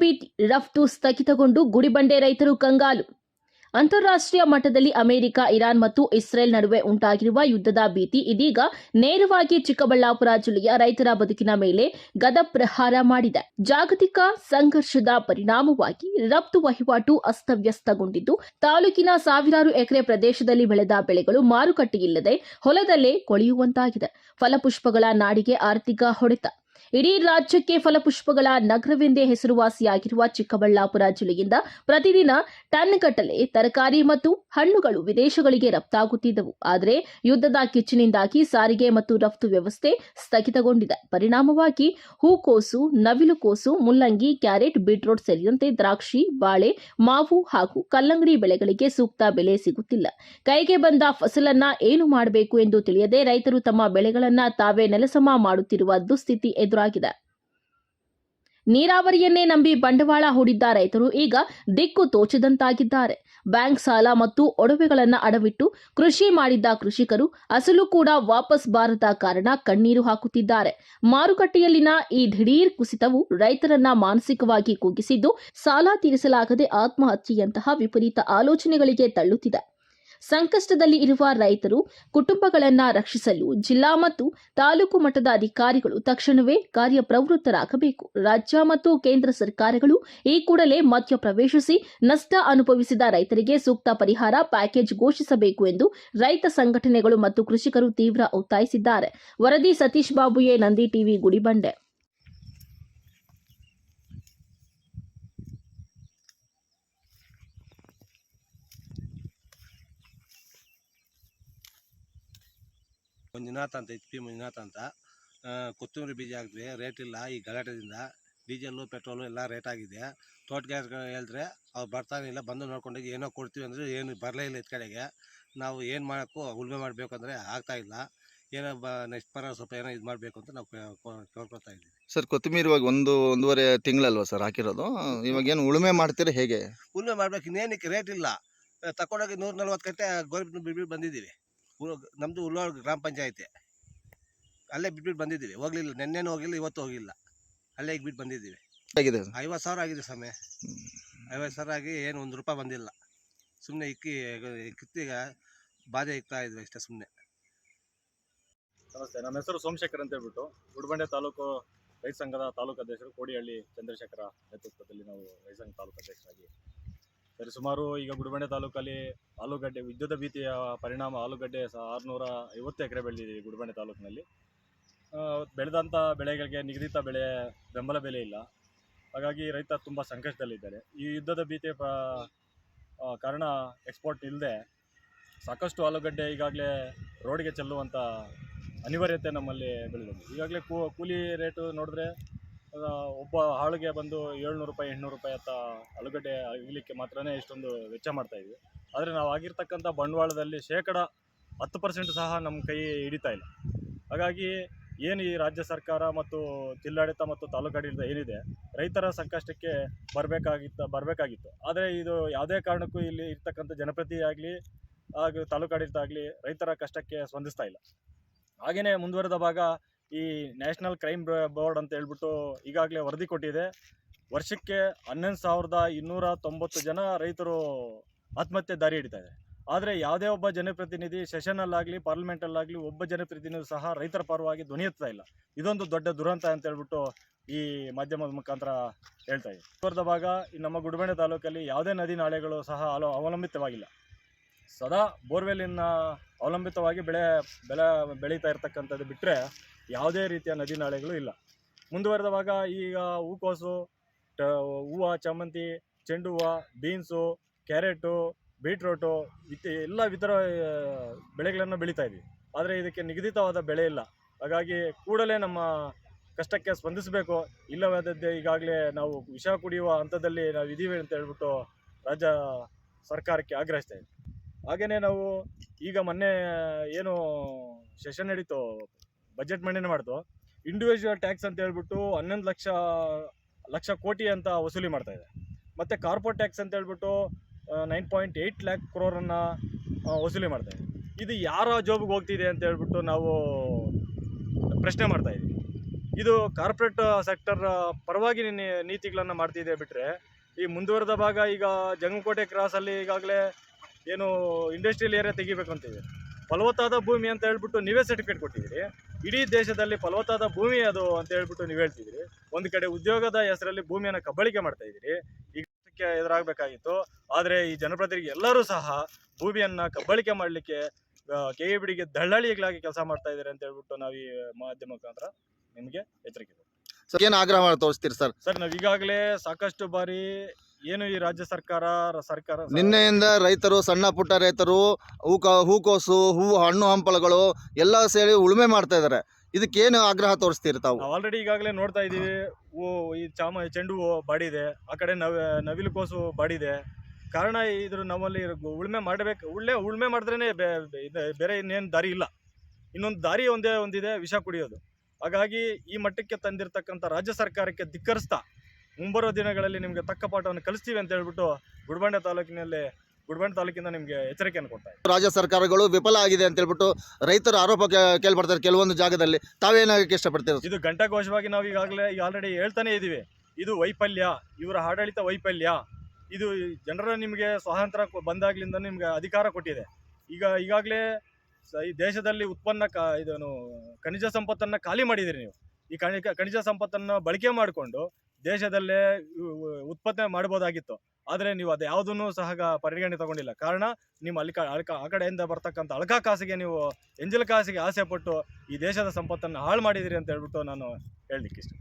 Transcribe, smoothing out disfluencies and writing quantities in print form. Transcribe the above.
ಭೀತಿ, ರಫ್ತು ಸ್ಥಗಿತಗೊಂಡು ಗುಡಿಬಂಡೆ ರೈತರು ಕಂಗಾಲು. ಅಂತಾರಾಷ್ಟ್ರೀಯ ಮಟ್ಟದಲ್ಲಿ ಅಮೆರಿಕ, ಇರಾನ್ ಮತ್ತು ಇಸ್ರೇಲ್ ನಡುವೆ ಉಂಟಾಗಿರುವ ಯುದ್ಧದ ಭೀತಿ ಇದೀಗ ನೇರವಾಗಿ ಚಿಕ್ಕಬಳ್ಳಾಪುರ ಜಿಲ್ಲೆಯ ರೈತರ ಬದುಕಿನ ಮೇಲೆ ಗದಪ್ರಹಾರ ಮಾಡಿದೆ. ಜಾಗತಿಕ ಸಂಘರ್ಷದ ಪರಿಣಾಮವಾಗಿ ರಫ್ತು ವಹಿವಾಟು ಅಸ್ತವ್ಯಸ್ತಗೊಂಡಿದ್ದು, ತಾಲೂಕಿನ ಸಾವಿರಾರು ಎಕರೆ ಪ್ರದೇಶದಲ್ಲಿ ಬೆಳೆದ ಬೆಳೆಗಳು ಮಾರುಕಟ್ಟೆಯಿಲ್ಲದೆ ಹೊಲದಲ್ಲೇ ಕೊಳೆಯುವಂತಾಗಿದೆ. ಫಲಪುಷ್ಪಗಳ ನಾಡಿಗೆ ಆರ್ಥಿಕ ಹೊಡೆತ. ಇಡೀ ರಾಜ್ಯಕ್ಕೆ ಫಲಪುಷ್ಪಗಳ ನಗರವೆಂದೇ ಹೆಸರುವಾಸಿಯಾಗಿರುವ ಚಿಕ್ಕಬಳ್ಳಾಪುರ ಜಿಲ್ಲೆಯಿಂದ ಪ್ರತಿದಿನ ಟನ್ಗಟ್ಟಲೆ ತರಕಾರಿ ಮತ್ತು ಹಣ್ಣುಗಳು ವಿದೇಶಗಳಿಗೆ ರಫ್ತಾಗುತ್ತಿದ್ದವು. ಆದರೆ ಯುದ್ಧದ ಕಿಚ್ಚಿನಿಂದಾಗಿ ಸಾರಿಗೆ ಮತ್ತು ರಫ್ತು ವ್ಯವಸ್ಥೆ ಸ್ಥಗಿತಗೊಂಡಿದೆ. ಪರಿಣಾಮವಾಗಿ ಹೂಕೋಸು, ನವಿಲುಕೋಸು, ಮುಲ್ಲಂಗಿ, ಕ್ಯಾರೆಟ್, ಬೀಟ್ರೋಟ್ ಸೇರಿದಂತೆ ದ್ರಾಕ್ಷಿ, ಬಾಳೆ, ಮಾವು ಹಾಗೂ ಕಲ್ಲಂಗಡಿ ಬೆಳೆಗಳಿಗೆ ಸೂಕ್ತ ಬೆಲೆ ಸಿಗುತ್ತಿಲ್ಲ. ಕೈಗೆ ಬಂದ ಫಸಲನ್ನ ಏನು ಮಾಡಬೇಕು ಎಂದು ತಿಳಿಯದೆ ರೈತರು ತಮ್ಮ ಬೆಳೆಗಳನ್ನ ತಾವೇ ನೆಲಸಮ ಮಾಡುತ್ತಿರುವ ದುಸ್ಥಿತಿ ಎದುರಾಗಿದೆ. ನೀರಾವರಿಯನ್ನೇ ನಂಬಿ ಬಂಡವಾಳ ಹೂಡಿದ್ದ ರೈತರು ಈಗ ದಿಕ್ಕು ತೋಚದಂತಾಗಿದ್ದಾರೆ. ಬ್ಯಾಂಕ್ ಸಾಲ ಮತ್ತು ಒಡವೆಗಳನ್ನು ಅಡವಿಟ್ಟು ಕೃಷಿ ಮಾಡಿದ್ದ ಕೃಷಿಕರು ಅಸಲು ಕೂಡ ವಾಪಸ್ ಬಾರದ ಕಾರಣ ಕಣ್ಣೀರು ಹಾಕುತ್ತಿದ್ದಾರೆ. ಮಾರುಕಟ್ಟೆಯಲ್ಲಿನ ಈ ದಿಢೀರ್ ಕುಸಿತವು ರೈತರನ್ನ ಮಾನಸಿಕವಾಗಿ ಕುಗ್ಗಿಸಿದ್ದು, ಸಾಲ ತೀರಿಸಲಾಗದೆ ಆತ್ಮಹತ್ಯೆಯಂತಹ ವಿಪರೀತ ಆಲೋಚನೆಗಳಿಗೆ ತಳ್ಳುತ್ತಿದೆ. ಸಂಕಷ್ಟದಲ್ಲಿ ಇರುವ ರೈತರು ಕುಟುಂಬಗಳನ್ನು ರಕ್ಷಿಸಲು ಜಿಲ್ಲಾ ಮತ್ತು ತಾಲೂಕು ಮಟ್ಟದ ಅಧಿಕಾರಿಗಳು ತಕ್ಷಣವೇ ಕಾರ್ಯಪ್ರವೃತ್ತರಾಗಬೇಕು. ರಾಜ್ಯ ಮತ್ತು ಕೇಂದ್ರ ಸರ್ಕಾರಗಳು ಈ ಕೂಡಲೇ ಮಧ್ಯ ಪ್ರವೇಶಿಸಿ ನಷ್ಟ ಅನುಭವಿಸಿದ ರೈತರಿಗೆ ಸೂಕ್ತ ಪರಿಹಾರ ಪ್ಯಾಕೇಜ್ ಘೋಷಿಸಬೇಕು ಎಂದು ರೈತ ಸಂಘಟನೆಗಳು ಮತ್ತು ಕೃಷಿಕರು ತೀವ್ರ ಒತ್ತಾಯಿಸಿದ್ದಾರೆ. ವರದಿ ಸತೀಶ್ ಬಾಬು, ನಂದಿ ಟಿವಿ, ಗುಡಿಬಂಡೆ. ಮಂಜುನಾಥ್ ಅಂತ HP ಮಂಜುನಾಥ್ ಅಂತ. ಕೊತ್ತಂಬರಿ ಬೀಜ ಹಾಕಿದ್ವಿ, ರೇಟ್ ಇಲ್ಲ. ಈ ಗಲಾಟೆದಿಂದ ಡೀಸೆಲ್ಲು ಪೆಟ್ರೋಲು ಎಲ್ಲ ರೇಟ್ ಆಗಿದೆ. ತೋಟಗಾರಿಕೆ ಹೇಳಿದ್ರೆ ಅವ್ರು ಬರ್ತಾನೆ ಇಲ್ಲ. ಬಂದು ನೋಡ್ಕೊಂಡೋಗಿ ಏನೋ ಕೊಡ್ತೀವಿ ಅಂದರೆ ಏನು ಬರಲೇ ಇಲ್ಲ. ಇತ್ತ ಕಡೆಗೆ ನಾವು ಏನು ಮಾಡೋಕ್ಕೂ ಉಳುಮೆ ಮಾಡಬೇಕಂದ್ರೆ ಆಗ್ತಾಯಿಲ್ಲ. ಏನೋ ನೆಕ್ಸ್ಟ್ ಪರ ಸ್ವಲ್ಪ ಏನೋ ಇದು ಮಾಡಬೇಕು ಅಂತ ನಾವು ಕೇಳ್ಕೊಳ್ತಾ ಇದ್ದೀವಿ. ಸರ್, ಕೊತ್ತಂಬರಿ ಇವಾಗ ಒಂದೂವರೆ ತಿಂಗಳಲ್ವಾ ಸರ್ ಹಾಕಿರೋದು? ಇವಾಗ ಏನು ಉಳುಮೆ ಮಾಡ್ತೀರಾ ಹೇಗೆ? ಉಳುಮೆ ಮಾಡ್ಬೇಕು, ಇನ್ನೇನಕ್ಕೆ ರೇಟ್ ಇಲ್ಲ. ತಗೊಂಡೋಗಿ 140 ಗಂಟೆ ಗೋರ್ಬಿಟ್ಟು ಬಿಟ್ಬಿಟ್ಟು ಬಂದಿದ್ದೀವಿ. ನಮ್ಮದು ಉಳ್ಳೋಳ ಗ್ರಾಮ ಪಂಚಾಯತಿ ಅಲ್ಲೇ ಬಿಟ್ಬಿಟ್ಟು ಬಂದಿದ್ದೀವಿ. ಹೋಗ್ಲಿಲ್ಲ, ನೆನ್ನೆನೂ ಹೋಗಿಲ್ಲ, ಇವತ್ತು ಹೋಗಿಲ್ಲ. ಅಲ್ಲೇ ಈಗ ಬಿಟ್ಟು ಬಂದಿದ್ದೀವಿ. 50,000 ಆಗಿದೆ ಸಮಯ. 50,000 ಆಗಿ ಏನು ₹1 ಬಂದಿಲ್ಲ. ಸುಮ್ಮನೆ ಕಿತ್ತಿಗ ಬಾಧೆ ಇಕ್ತಾ ಇದ್ವಿ ಅಷ್ಟೇ ಸುಮ್ಮನೆ. ನಮಸ್ತೆ, ನಮ್ಮ ಹೆಸರು ಸೋಮಶೇಖರ್ ಅಂತ ಹೇಳ್ಬಿಟ್ಟು ಗುಡಿಬಂಡೆ ತಾಲೂಕು ರೈತ ಸಂಘದ ತಾಲೂಕು ಅಧ್ಯಕ್ಷರು ಕೋಡಿಹಳ್ಳಿ ಚಂದ್ರಶೇಖರ ನೇತೃತ್ವದಲ್ಲಿ ನಾವು ರೈತ ಸಂಘ ತಾಲೂಕು ಅಧ್ಯಕ್ಷರಾಗಿ ಸುಮಾರು ಈಗ ಗುಡಿಬಂಡೆ ತಾಲೂಕಲ್ಲಿ ಆಲೂಗಡ್ಡೆ ವಿದ್ಯುತ್ ಭೀತಿಯ ಪರಿಣಾಮ ಆಲೂಗಡ್ಡೆ 650 ಎಕರೆ ಬೆಳೆದಿದ್ದೀವಿ. ಗುಡಿಬಂಡೆ ತಾಲೂಕಿನಲ್ಲಿ ಬೆಳೆದಂಥ ಬೆಳೆಗಳಿಗೆ ನಿಗದಿತ ಬೆಂಬಲ ಬೆಲೆ ಇಲ್ಲ. ಹಾಗಾಗಿ ರೈತ ತುಂಬ ಸಂಕಷ್ಟದಲ್ಲಿದ್ದಾರೆ. ಈ ಯುದ್ಧದ ಭೀತಿಯ ಕಾರಣ ಎಕ್ಸ್ಪೋರ್ಟ್ ಇಲ್ಲದೆ ಸಾಕಷ್ಟು ಆಲೂಗಡ್ಡೆ ಈಗಾಗಲೇ ರೋಡ್ಗೆ ಚೆಲ್ಲುವಂಥ ಅನಿವಾರ್ಯತೆ ನಮ್ಮಲ್ಲಿ ಬೆಳೆದಿದೆ. ಈಗಾಗಲೇ ಕೂಲಿ ರೇಟು ನೋಡಿದ್ರೆ ಒಬ್ಬ ಆಳಿಗೆ ಬಂದು ₹700, ₹800 ಅಂತ ಆಲೂಗಡ್ಡೆ ಆಗಲಿಕ್ಕೆ ಮಾತ್ರನೇ ಇಷ್ಟೊಂದು ವೆಚ್ಚ ಮಾಡ್ತಾಯಿದ್ವಿ. ಆದರೆ ನಾವು ಆಗಿರ್ತಕ್ಕಂಥ ಬಂಡವಾಳದಲ್ಲಿ 10% ಸಹ ನಮ್ಮ ಕೈ ಹಿಡಿತಾ ಇಲ್ಲ. ಹಾಗಾಗಿ ಏನು ಈ ರಾಜ್ಯ ಸರ್ಕಾರ ಮತ್ತು ಜಿಲ್ಲಾಡಳಿತ ಮತ್ತು ತಾಲೂಕಾಡಳಿತ ಏನಿದೆ ರೈತರ ಸಂಕಷ್ಟಕ್ಕೆ ಬರಬೇಕಾಗಿತ್ತು. ಆದರೆ ಇದು ಯಾವುದೇ ಕಾರಣಕ್ಕೂ ಇಲ್ಲಿ ಇರ್ತಕ್ಕಂಥ ಜನಪ್ರತಿನಿಧಿ ಆಗಲಿ ಹಾಗೂ ತಾಲೂಕಾಡಳಿತ ಆಗಲಿ ರೈತರ ಕಷ್ಟಕ್ಕೆ ಸ್ಪಂದಿಸ್ತಾ ಇಲ್ಲ. ಹಾಗೆಯೇ ಮುಂದುವರೆದ ಭಾಗ ಈ ನ್ಯಾಷನಲ್ ಕ್ರೈಮ್ ಬೋರ್ಡ್ ಅಂತ ಹೇಳ್ಬಿಟ್ಟು ಈಗಾಗಲೇ ವರದಿ ಕೊಟ್ಟಿದೆ. ವರ್ಷಕ್ಕೆ 11,290 ಜನ ರೈತರು ಆತ್ಮಹತ್ಯೆ ದಾರಿ ಹಿಡಿತಾ ಇದೆ. ಆದರೆ ಯಾವುದೇ ಒಬ್ಬ ಜನಪ್ರತಿನಿಧಿ ಸೆಷನಲ್ಲಾಗಲಿ ಪಾರ್ಲಿಮೆಂಟಲ್ಲಾಗಲಿ ಒಬ್ಬ ಜನಪ್ರತಿನಿಧಿ ಸಹ ರೈತರ ಪರವಾಗಿ ಧ್ವನಿ ಎತ್ತಾ ಇಲ್ಲ. ಇದೊಂದು ದೊಡ್ಡ ದುರಂತ ಅಂತ ಹೇಳ್ಬಿಟ್ಟು ಈ ಮಾಧ್ಯಮದ ಮುಖಾಂತರ ಹೇಳ್ತಾ ಇದೆ. ಮುಂದುವರೆದ ಭಾಗ ನಮ್ಮ ಗುಡಿಬಂಡೆ ತಾಲೂಕಲ್ಲಿ ಯಾವುದೇ ನದಿ ನಾಳೆಗಳು ಸಹ ಅವಲಂಬಿತವಾಗಿಲ್ಲ. ಸದಾ ಬೋರ್ವೆಲ್ಲಿನ ಅವಲಂಬಿತವಾಗಿ ಬೆಳೀತಾ ಇರ್ತಕ್ಕಂಥದ್ದು ಬಿಟ್ಟರೆ ಯಾವುದೇ ರೀತಿಯ ನದಿ ನಾಳೆಗಳು ಇಲ್ಲ. ಮುಂದುವರೆದ ಭಾಗ ಈಗ ಹೂಕೋಸು, ಹೂವು, ಚಾಮಂತಿ, ಚೆಂಡು ಹೂವು, ಬೀನ್ಸು, ಕ್ಯಾರೆಟು, ಬೀಟ್ರೋಟು ಎಲ್ಲ ಇತರ ಬೆಳೆಗಳನ್ನು ಬೆಳೀತಾ ಇದ್ವಿ. ಆದರೆ ಇದಕ್ಕೆ ನಿಗದಿತವಾದ ಬೆಲೆ ಇಲ್ಲ. ಹಾಗಾಗಿ ಕೂಡಲೇ ನಮ್ಮ ಕಷ್ಟಕ್ಕೆ ಸ್ಪಂದಿಸಬೇಕು. ಇಲ್ಲವಾದದ್ದೇ ಈಗಾಗಲೇ ನಾವು ವಿಷ ಕುಡಿಯುವ ಹಂತದಲ್ಲಿ ನಾವು ಇದ್ದೀವಿ ಅಂತ ಹೇಳ್ಬಿಟ್ಟು ರಾಜ್ಯ ಸರ್ಕಾರಕ್ಕೆ ಆಗ್ರಹಿಸ್ತಾ ಇದ್ದೀವಿ. ಹಾಗೆಯೇ ನಾವು ಈಗ ಮೊನ್ನೆ ಏನು ಸೆಷನ್ ನಡೀತು, ಬಜೆಟ್ ಮಂಡನೆ ಮಾಡ್ತು, ಇಂಡಿವಿಜುವಲ್ ಟ್ಯಾಕ್ಸ್ ಅಂತ ಹೇಳ್ಬಿಟ್ಟು 11 ಲಕ್ಷ ಕೋಟಿ ಅಂತ ವಸೂಲಿ ಮಾಡ್ತಾಯಿದೆ. ಮತ್ತು ಕಾರ್ಪೊರೇಟ್ ಟ್ಯಾಕ್ಸ್ ಅಂತ ಹೇಳ್ಬಿಟ್ಟು 9.8 lakh crore ವಸೂಲಿ ಮಾಡ್ತಾಯಿದೆ. ಇದು ಯಾರ ಜೋಬಿಗೆ ಹೋಗ್ತಿದೆ ಅಂತ ಹೇಳ್ಬಿಟ್ಟು ನಾವು ಪ್ರಶ್ನೆ ಮಾಡ್ತಾಯಿದ್ವಿ. ಇದು ಕಾರ್ಪೊರೇಟ್ ಸೆಕ್ಟರ್ ಪರವಾಗಿ ನೀತಿಗಳನ್ನು ಮಾಡ್ತಿದೆ ಬಿಟ್ಟರೆ ಈ ಮುಂದುವರೆದ ಭಾಗ ಈಗ ಜಂಗಮಕೋಟೆ ಕ್ರಾಸಲ್ಲಿ ಈಗಾಗಲೇ ಏನು ಇಂಡಸ್ಟ್ರಿಯಲ್ ಏರಿಯಾ ತೆಗಿಬೇಕಂತಿದೆ. ಫಲವತ್ತಾದ ಭೂಮಿ ಅಂತ ಹೇಳ್ಬಿಟ್ಟು ನೀವೇ ಸರ್ಟಿಫಿಕೇಟ್ ಕೊಟ್ಟಿದ್ದೀರಿ. ಇಡೀ ದೇಶದಲ್ಲಿ ಫಲವತ್ತಾದ ಭೂಮಿ ಅದು ಅಂತ ಹೇಳ್ಬಿಟ್ಟು ನೀವು ಹೇಳ್ತಿದ್ದೀರಿ. ಒಂದು ಕಡೆ ಉದ್ಯೋಗದ ಹೆಸರಲ್ಲಿ ಭೂಮಿಯನ್ನು ಕಬಳಿಕೆ ಮಾಡ್ತಾ ಇದ್ದೀರಿ. ಈಗ ಎದುರಾಗಬೇಕಾಗಿತ್ತು. ಆದರೆ ಈ ಜನಪ್ರತಿನಿಧಿ ಎಲ್ಲರೂ ಸಹ ಭೂಮಿಯನ್ನು ಕಬಳಿಕೆ ಮಾಡಲಿಕ್ಕೆ KEBಡಿಗೆ ದಳ್ಳಾಳಿಗಳಾಗಿ ಕೆಲಸ ಮಾಡ್ತಾ ಇದ್ದಾರೆ ಅಂತ ಹೇಳ್ಬಿಟ್ಟು ನಾವು ಈ ಮಾಧ್ಯಮ ಮುಖಾಂತರ ನಿಮಗೆ ಎಚ್ಚರಿಕೆ ಸರ್ ಏನು ಆಗ್ರಹ ತೋರಿಸ್ತೀರಿ ಸರ್? ಸರ್. ನಾವು ಈಗಾಗಲೇ ಸಾಕಷ್ಟು ಬಾರಿ ಏನು ಈ ರಾಜ್ಯ ಸರ್ಕಾರ ನಿನ್ನೆಯಿಂದ ರೈತರು, ಸಣ್ಣ ಪುಟ್ಟ ರೈತರು ಹೂಕೋಸು, ಹಣ್ಣು ಹಂಪಲುಗಳು ಎಲ್ಲ ಸೇರಿ ಉಳುಮೆ ಮಾಡ್ತಾ ಇದ್ದಾರೆ. ಇದಕ್ಕೇನು ಆಗ್ರಹ ತೋರಿಸ್ತೀರಿ ತಾವು? ನಾವು ಆಲ್ರೆಡಿ ಈಗಾಗಲೇ ನೋಡ್ತಾ ಇದ್ದೀವಿ. ಈ ಚೆಂಡು ಹೂವು ಬಾಡಿದೆ, ಆ ಕಡೆ ನವಿಲು ಕೋಸು ಬಾಡಿದೆ. ಕಾರಣ ಇದ್ರ ನಮ್ಮಲ್ಲಿ ಉಳುಮೆ ಮಾಡಬೇಕು. ಉಳುಮೆ ಮಾಡಿದ್ರೇ ಬೇರೆ ಇನ್ನೇನು ದಾರಿ ಇಲ್ಲ. ಇನ್ನೊಂದು ದಾರಿ ಒಂದಿದೆ, ವಿಷ ಕುಡಿಯೋದು. ಹಾಗಾಗಿ ಈ ಮಟ್ಟಕ್ಕೆ ತಂದಿರತಕ್ಕಂಥ ರಾಜ್ಯ ಸರ್ಕಾರಕ್ಕೆ ಧಿಕ್ಕರಿಸ್ತಾ ಮುಂಬರುವ ದಿನಗಳಲ್ಲಿ ನಿಮಗೆ ತಕ್ಕ ಪಾಠವನ್ನು ಕಲಿಸ್ತೀವಿ ಅಂತ ಹೇಳ್ಬಿಟ್ಟು ಗುಡಿಬಂಡೆ ತಾಲೂಕಿಂದ ನಿಮಗೆ ಎಚ್ಚರಿಕೆಯನ್ನು ಕೊಡ್ತಾ ಇದ್ದೀವಿ. ರಾಜ್ಯ ಸರ್ಕಾರಗಳು ವಿಫಲ ಆಗಿದೆ ಅಂತ ಹೇಳ್ಬಿಟ್ಟು ರೈತರು ಆರೋಪ ಕೇಳ್ಪಡ್ತಾರೆ ಕೆಲವೊಂದು ಜಾಗದಲ್ಲಿ. ತಾವೇನಾಗಕ್ಕೆ ಇಷ್ಟಪಡ್ತೀರಿ? ಇದು ಘಂಟಾಘೋಷವಾಗಿ ನಾವು ಈಗಾಗಲೇ ಆಲ್ರೆಡಿ ಹೇಳ್ತಾನೆ ಇದ್ದೀವಿ. ಇದು ವೈಫಲ್ಯ, ಇವರ ಆಡಳಿತ ವೈಫಲ್ಯ. ಇದು ಜನರ ನಿಮಗೆ ಸ್ವಾತಂತ್ರ್ಯ ಬಂದಾಗ್ಲಿಂದ ನಿಮ್ಗೆ ಅಧಿಕಾರ ಕೊಟ್ಟಿದೆ. ಈಗಾಗಲೇ ಈ ದೇಶದಲ್ಲಿ ಇದನ್ನು ಖನಿಜ ಸಂಪತ್ತನ್ನು ಖಾಲಿ ಮಾಡಿದ್ದೀರಿ ನೀವು. ಈ ಖನಿಜ ಸಂಪತ್ತನ್ನು ಬಳಕೆ ಮಾಡಿಕೊಂಡು ದೇಶದಲ್ಲೇ ಉತ್ಪನ್ನ ಮಾಡ್ಬೋದಾಗಿತ್ತು. ಆದರೆ ನೀವು ಅದು ಯಾವುದನ್ನು ಸಹ ಪರಿಗಣನೆ ತಗೊಂಡಿಲ್ಲ. ಕಾರಣ ನಿಮ್ಮ ಆ ಕಡೆಯಿಂದ ಬರ್ತಕ್ಕಂಥ ಅಳಕ ಕಾಸಿಗೆ, ನೀವು ಎಂಜಲ ಕಾಸಿಗೆ ಆಸೆ ಪಟ್ಟು ಈ ದೇಶದ ಸಂಪತ್ತನ್ನು ಹಾಳು ಮಾಡಿದ್ದೀರಿ ಅಂತ ಹೇಳ್ಬಿಟ್ಟು ನಾನು ಹೇಳಲಿಕ್ಕೆ ಇಷ್ಟ.